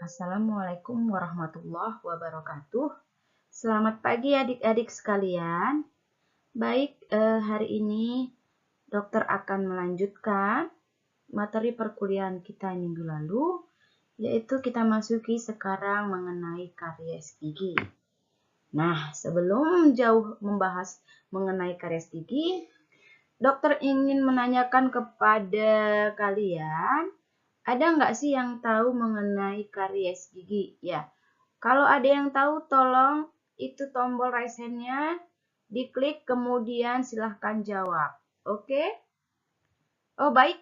Assalamualaikum warahmatullahi wabarakatuh. Selamat pagi adik-adik sekalian. Baik, hari ini dokter akan melanjutkan materi perkuliahan kita minggu lalu, yaitu kita masuki sekarang mengenai karies gigi. Nah, sebelum jauh membahas mengenai karies gigi, dokter ingin menanyakan kepada kalian, ada nggak sih yang tahu mengenai karies gigi? Ya, kalau ada yang tahu, tolong itu tombol raise hand-nya diklik, kemudian silahkan jawab. Oke? Oh baik,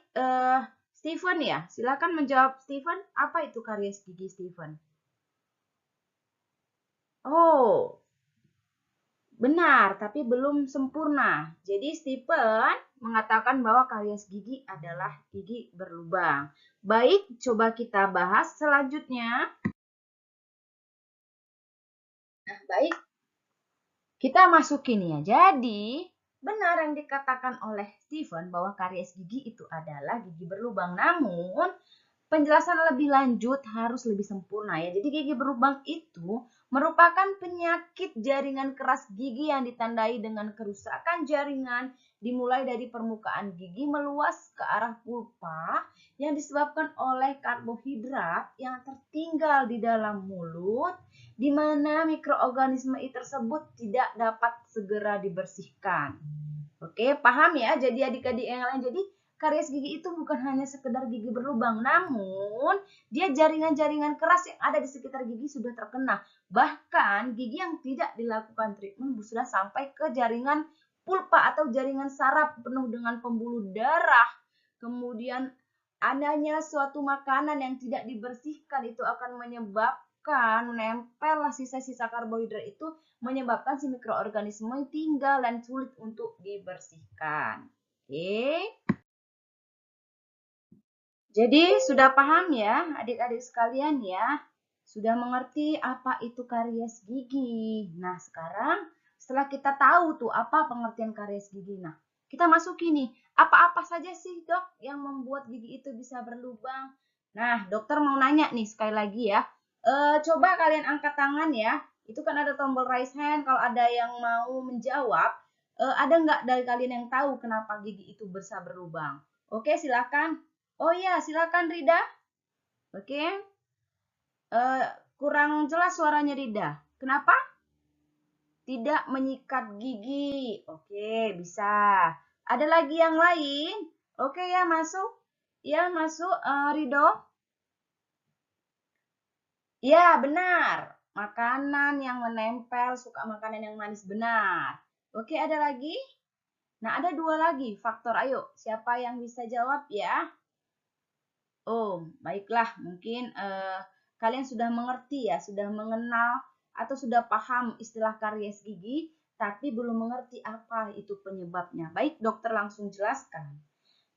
Steven ya, silahkan menjawab Steven. Apa itu karies gigi Steven? Oh, benar, tapi belum sempurna. Jadi Stephen mengatakan bahwa karies gigi adalah gigi berlubang. Baik, coba kita bahas selanjutnya. Nah, baik. Kita masukin ya. Jadi, benar yang dikatakan oleh Stephen bahwa karies gigi itu adalah gigi berlubang. Namun, penjelasan lebih lanjut harus lebih sempurna ya. Jadi gigi berlubang itu merupakan penyakit jaringan keras gigi yang ditandai dengan kerusakan jaringan dimulai dari permukaan gigi meluas ke arah pulpa yang disebabkan oleh karbohidrat yang tertinggal di dalam mulut, di mana mikroorganisme tersebut tidak dapat segera dibersihkan. Oke, paham ya? Jadi adik-adik yang lain, jadi karies gigi itu bukan hanya sekedar gigi berlubang, namun dia jaringan-jaringan keras yang ada di sekitar gigi sudah terkena. Bahkan gigi yang tidak dilakukan treatment sudah sampai ke jaringan pulpa atau jaringan saraf penuh dengan pembuluh darah. Kemudian adanya suatu makanan yang tidak dibersihkan itu akan menyebabkan menempel sisa-sisa karbohidrat itu, menyebabkan si mikroorganisme tinggal dan sulit untuk dibersihkan. Oke. Jadi sudah paham ya adik-adik sekalian ya? Sudah mengerti apa itu karies gigi. Nah sekarang setelah kita tahu tuh apa pengertian karies gigi. Nah kita masuki nih, apa-apa saja sih dok yang membuat gigi itu bisa berlubang? Nah dokter mau nanya nih sekali lagi ya. Coba kalian angkat tangan ya. Itu kan ada tombol raise hand. Kalau ada yang mau menjawab, ada nggak dari kalian yang tahu kenapa gigi itu bisa berlubang? Oke silakan. Oh iya, silakan Rida. Oke. Kurang jelas suaranya Rida. Kenapa? Tidak menyikat gigi. Oke, bisa. Ada lagi yang lain? Oke ya, masuk. Ya, masuk Rido. Ya, benar. Makanan yang menempel, suka makanan yang manis, benar. Oke, ada lagi? Nah, ada dua lagi faktor. Ayo, siapa yang bisa jawab ya? Oh, baiklah, mungkin kalian sudah mengerti ya, sudah mengenal atau sudah paham istilah karies gigi, tapi belum mengerti apa itu penyebabnya. Baik, dokter langsung jelaskan.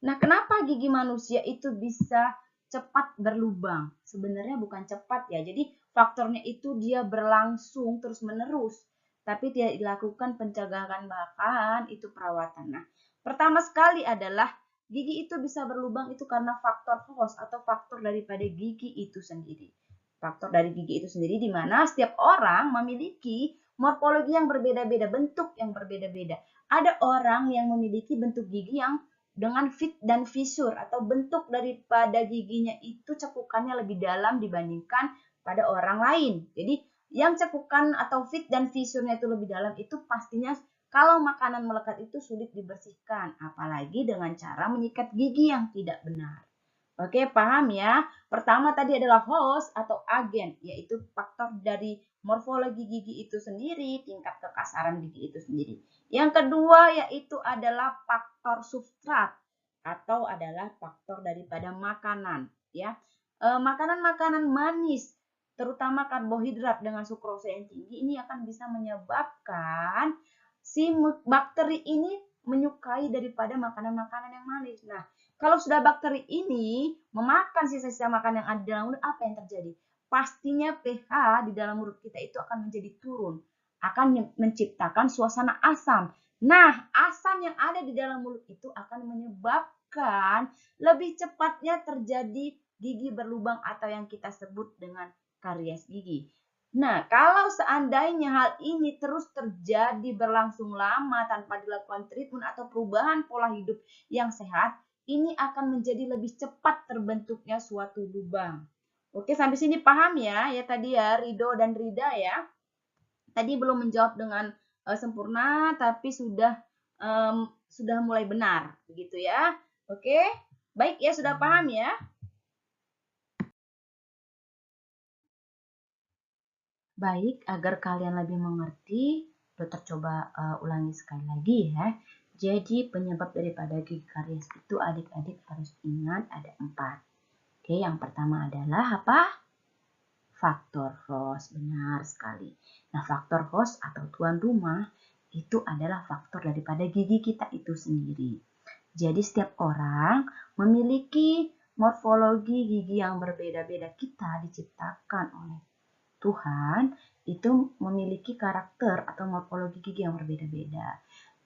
Nah, kenapa gigi manusia itu bisa cepat berlubang? Sebenarnya bukan cepat ya, jadi faktornya itu dia berlangsung terus-menerus, tapi tidak dilakukan pencegahan, bahkan itu perawatan. Nah, pertama sekali adalah gigi itu bisa berlubang itu karena faktor host atau faktor daripada gigi itu sendiri. Faktor dari gigi itu sendiri di mana setiap orang memiliki morfologi yang berbeda-beda, bentuk yang berbeda-beda. Ada orang yang memiliki bentuk gigi yang dengan fit dan fisur atau bentuk daripada giginya itu cekukannya lebih dalam dibandingkan pada orang lain. Jadi yang cekukan atau fit dan fisurnya itu lebih dalam itu pastinya kalau makanan melekat itu sulit dibersihkan, apalagi dengan cara menyikat gigi yang tidak benar. Oke, paham ya? Pertama tadi adalah host atau agen, yaitu faktor dari morfologi gigi itu sendiri, tingkat kekasaran gigi itu sendiri. Yang kedua yaitu adalah faktor substrat atau adalah faktor daripada makanan, ya. Makanan-makanan manis, terutama karbohidrat dengan sukrosa yang tinggi, ini akan bisa menyebabkan si bakteri ini menyukai daripada makanan-makanan yang manis. Nah, kalau sudah bakteri ini memakan sisa-sisa makanan yang ada di dalam mulut, apa yang terjadi? Pastinya pH di dalam mulut kita itu akan menjadi turun, akan menciptakan suasana asam. Nah, asam yang ada di dalam mulut itu akan menyebabkan lebih cepatnya terjadi gigi berlubang atau yang kita sebut dengan karies gigi. Nah, kalau seandainya hal ini terus terjadi berlangsung lama tanpa dilakukan treatment atau perubahan pola hidup yang sehat, ini akan menjadi lebih cepat terbentuknya suatu lubang. Oke, sampai sini paham ya? Ya tadi ya, Rido dan Rida ya. Tadi belum menjawab dengan sempurna, tapi sudah mulai benar, begitu ya. Oke, baik ya, sudah paham ya. Baik, agar kalian lebih mengerti, dokter coba ulangi sekali lagi ya. Jadi penyebab daripada gigi karies itu adik-adik harus ingat ada 4. Oke, yang pertama adalah apa? Faktor host, benar sekali. Nah, faktor host atau tuan rumah itu adalah faktor daripada gigi kita itu sendiri. Jadi setiap orang memiliki morfologi gigi yang berbeda-beda. Kita diciptakan oleh Tuhan itu memiliki karakter atau morfologi gigi yang berbeda-beda.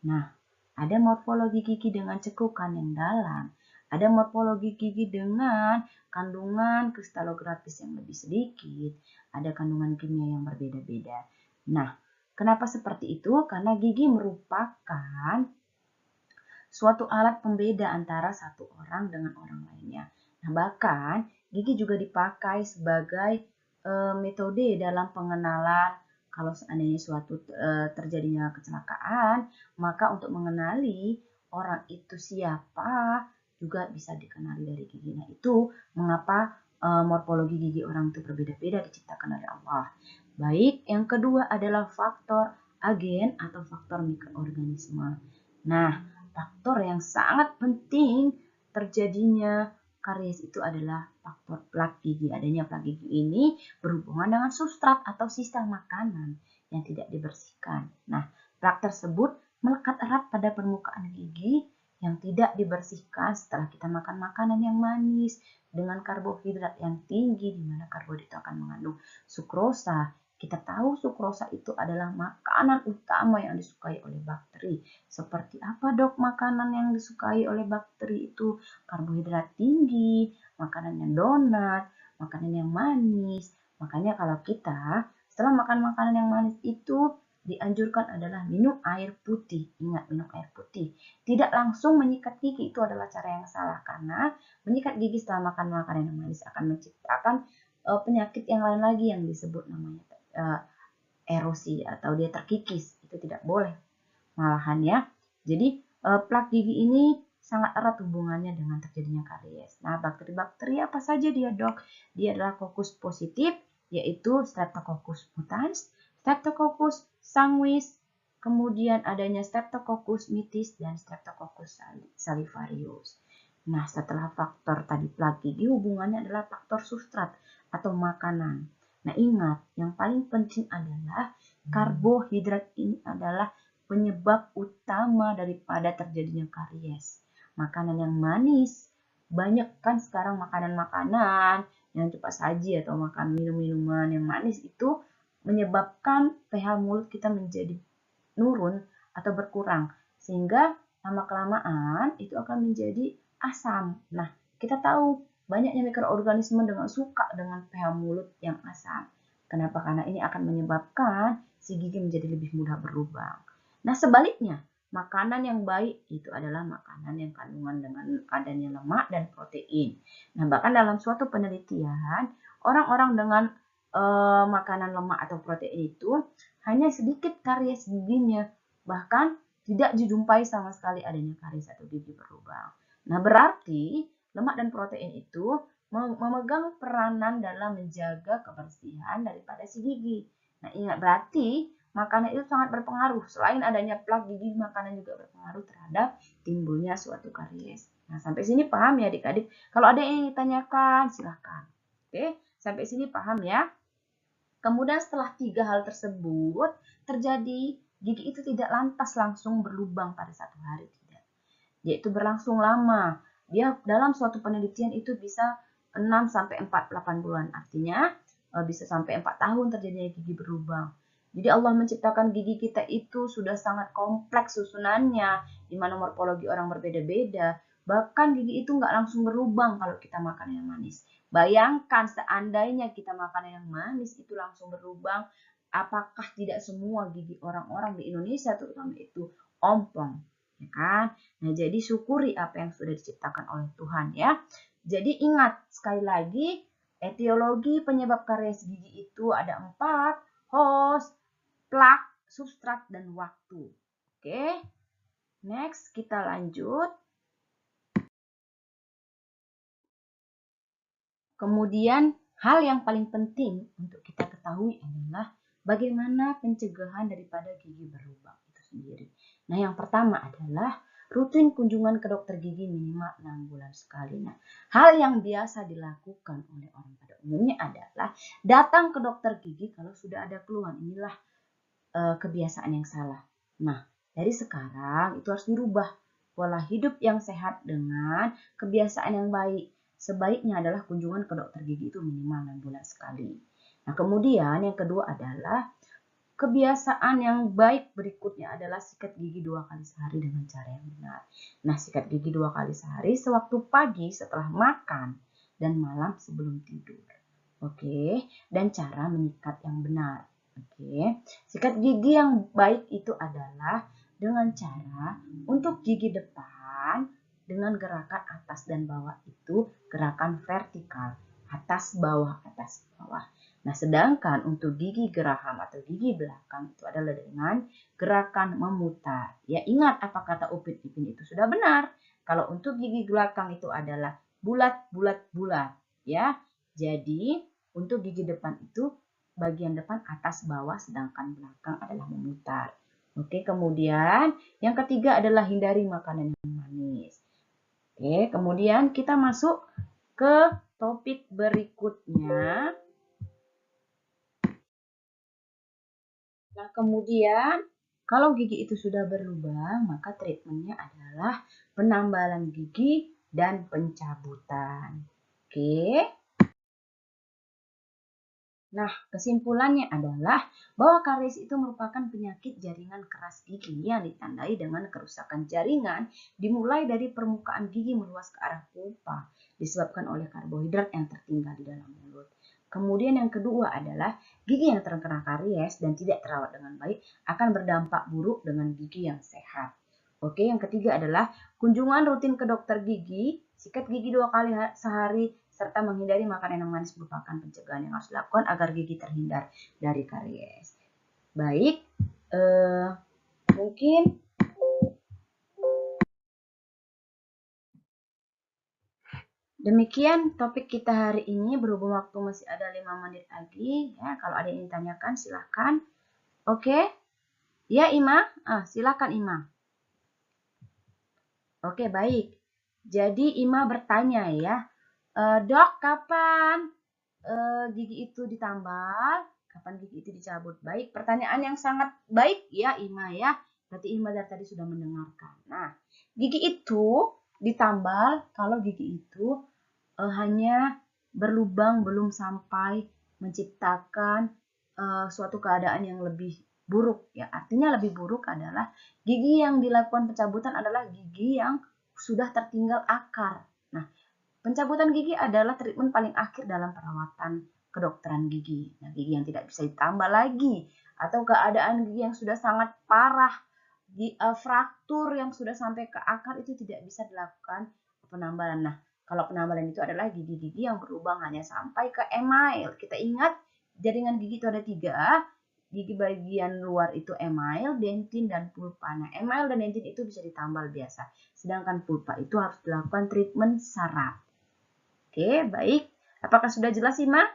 Nah, ada morfologi gigi dengan cekukan yang dalam, ada morfologi gigi dengan kandungan kristalografis yang lebih sedikit, ada kandungan kimia yang berbeda-beda. Nah, kenapa seperti itu? Karena gigi merupakan suatu alat pembeda antara satu orang dengan orang lainnya. Nah, bahkan gigi juga dipakai sebagai metode dalam pengenalan kalau seandainya suatu terjadinya kecelakaan, maka untuk mengenali orang itu siapa juga bisa dikenali dari gigi. Nah, itu mengapa morfologi gigi orang itu berbeda-beda diciptakan oleh Allah. Baik, yang kedua adalah faktor agen atau faktor mikroorganisme. Nah, faktor yang sangat penting terjadinya karies itu adalah faktor plak gigi. Adanya plak gigi ini berhubungan dengan substrat atau sisa makanan yang tidak dibersihkan. Nah, plak tersebut melekat erat pada permukaan gigi yang tidak dibersihkan setelah kita makan makanan yang manis dengan karbohidrat yang tinggi, di mana karbohidrat itu akan mengandung sukrosa. Kita tahu sukrosa itu adalah makanan utama yang disukai oleh bakteri. Seperti apa dok makanan yang disukai oleh bakteri itu? Karbohidrat tinggi, makanan yang donat, makanan yang manis. Makanya kalau kita setelah makan makanan yang manis itu dianjurkan adalah minum air putih. Ingat, minum air putih. Tidak langsung menyikat gigi, itu adalah cara yang salah. Karena menyikat gigi setelah makan makanan yang manis akan menciptakan penyakit yang lain lagi yang disebut namanya erosi atau dia terkikis. Itu tidak boleh malahan ya. Jadi plak gigi ini sangat erat hubungannya dengan terjadinya karies. Nah, bakteri-bakteri apa saja dia dok? Dia adalah kokus positif, yaitu Streptococcus mutans, Streptococcus sanguis, kemudian adanya Streptococcus mitis dan Streptococcus salivarius. Nah, setelah faktor tadi plak gigi, hubungannya adalah faktor substrat atau makanan. Nah, ingat, yang paling penting adalah karbohidrat ini adalah penyebab utama daripada terjadinya karies. Makanan yang manis, banyak kan sekarang makanan-makanan yang cepat saji atau makan minum-minuman yang manis itu menyebabkan pH mulut kita menjadi nurun atau berkurang. Sehingga lama-kelamaan itu akan menjadi asam. Nah, kita tahu banyaknya mikroorganisme dengan suka dengan pH mulut yang asam. Kenapa? Karena ini akan menyebabkan si gigi menjadi lebih mudah berlubang. Nah, sebaliknya, makanan yang baik itu adalah makanan yang kandungan dengan adanya lemak dan protein. Nah, bahkan dalam suatu penelitian, orang-orang dengan makanan lemak atau protein itu hanya sedikit karies giginya, bahkan tidak dijumpai sama sekali adanya karies atau gigi berlubang. Nah, berarti lemak dan protein itu memegang peranan dalam menjaga kebersihan daripada si gigi. Nah, ingat berarti makanan itu sangat berpengaruh. Selain adanya plak gigi, makanan juga berpengaruh terhadap timbulnya suatu karies. Nah, sampai sini paham ya adik-adik? Kalau ada yang ditanyakan, silahkan. Oke, sampai sini paham ya? Kemudian setelah 3 hal tersebut terjadi, gigi itu tidak lantas langsung berlubang pada satu hari, tidak. Yaitu berlangsung lama. Dia dalam suatu penelitian itu bisa 6-8 bulan. Artinya bisa sampai 4 tahun terjadinya gigi berlubang. Jadi Allah menciptakan gigi kita itu sudah sangat kompleks susunannya, di mana morfologi orang berbeda-beda. Bahkan gigi itu nggak langsung berlubang kalau kita makan yang manis. Bayangkan seandainya kita makan yang manis itu langsung berlubang, apakah tidak semua gigi orang-orang di Indonesia terutama itu ompong, ya kan? Nah, jadi syukuri apa yang sudah diciptakan oleh Tuhan ya. Jadi ingat sekali lagi, etiologi penyebab karies gigi itu ada 4, host, plak, substrat, dan waktu. Oke, next kita lanjut. Kemudian hal yang paling penting untuk kita ketahui adalah bagaimana pencegahan daripada gigi berlubang itu sendiri. Nah, yang pertama adalah rutin kunjungan ke dokter gigi minimal 6 bulan sekali. Nah, hal yang biasa dilakukan oleh orang pada umumnya adalah datang ke dokter gigi kalau sudah ada keluhan. Inilah kebiasaan yang salah. Nah, dari sekarang itu harus dirubah pola hidup yang sehat dengan kebiasaan yang baik. Sebaiknya adalah kunjungan ke dokter gigi itu minimal 6 bulan sekali. Nah, kemudian yang kedua adalah kebiasaan yang baik berikutnya adalah sikat gigi 2 kali sehari dengan cara yang benar. Nah, sikat gigi 2 kali sehari sewaktu pagi setelah makan dan malam sebelum tidur. Oke, dan cara menyikat yang benar. Oke, sikat gigi yang baik itu adalah dengan cara untuk gigi depan dengan gerakan atas dan bawah itu gerakan vertikal, atas bawah. Nah, sedangkan untuk gigi geraham atau gigi belakang itu adalah dengan gerakan memutar. Ya, ingat apa kata Upin Ipin itu sudah benar. Kalau untuk gigi belakang itu adalah bulat, ya. Jadi, untuk gigi depan itu bagian depan atas bawah, sedangkan belakang adalah memutar. Oke, kemudian yang ketiga adalah hindari makanan yang manis. Oke, kemudian kita masuk ke topik berikutnya. Nah, kemudian kalau gigi itu sudah berlubang, maka treatmentnya adalah penambalan gigi dan pencabutan. Oke. Nah, kesimpulannya adalah bahwa karies itu merupakan penyakit jaringan keras gigi yang ditandai dengan kerusakan jaringan dimulai dari permukaan gigi meluas ke arah pulpa disebabkan oleh karbohidrat yang tertinggal di dalam mulut. Kemudian yang kedua adalah gigi yang terkena karies dan tidak terawat dengan baik akan berdampak buruk dengan gigi yang sehat. Oke, yang ketiga adalah kunjungan rutin ke dokter gigi, sikat gigi 2 kali sehari, serta menghindari makanan yang manis merupakan pencegahan yang harus dilakukan agar gigi terhindar dari karies. Baik, mungkin demikian topik kita hari ini. Berhubung waktu masih ada 5 menit lagi, ya, kalau ada yang ditanyakan silahkan. Oke, ya Ima, silahkan Ima. Oke, baik. Jadi Ima bertanya ya, dok kapan gigi itu ditambal, kapan gigi itu dicabut? Baik, pertanyaan yang sangat baik ya Ima ya. Berarti Ima dari tadi sudah mendengarkan. Nah, gigi itu ditambal kalau gigi itu hanya berlubang belum sampai menciptakan suatu keadaan yang lebih buruk ya. Artinya lebih buruk adalah gigi yang dilakukan pencabutan adalah gigi yang sudah tertinggal akar. Nah, pencabutan gigi adalah treatment paling akhir dalam perawatan kedokteran gigi. Nah, gigi yang tidak bisa ditambah lagi atau keadaan gigi yang sudah sangat parah, fraktur yang sudah sampai ke akar itu tidak bisa dilakukan penambalan. Nah, kalau penambalan itu adalah gigi-gigi yang berlubang hanya sampai ke email. Kita ingat jaringan gigi itu ada 3. Gigi bagian luar itu email, dentin, dan pulpa. Nah, email dan dentin itu bisa ditambal biasa. Sedangkan pulpa itu harus dilakukan treatment saraf. Oke, baik. Apakah sudah jelas, Ima?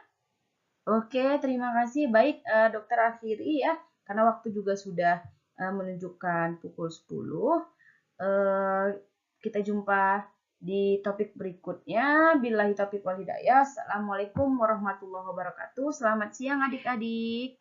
Oke, terima kasih. Baik, Dokter akhiri ya, karena waktu juga sudah menunjukkan pukul 10. Kita jumpa di topik berikutnya. Billahi taufiq wal hidayah. Assalamualaikum warahmatullahi wabarakatuh. Selamat siang adik-adik.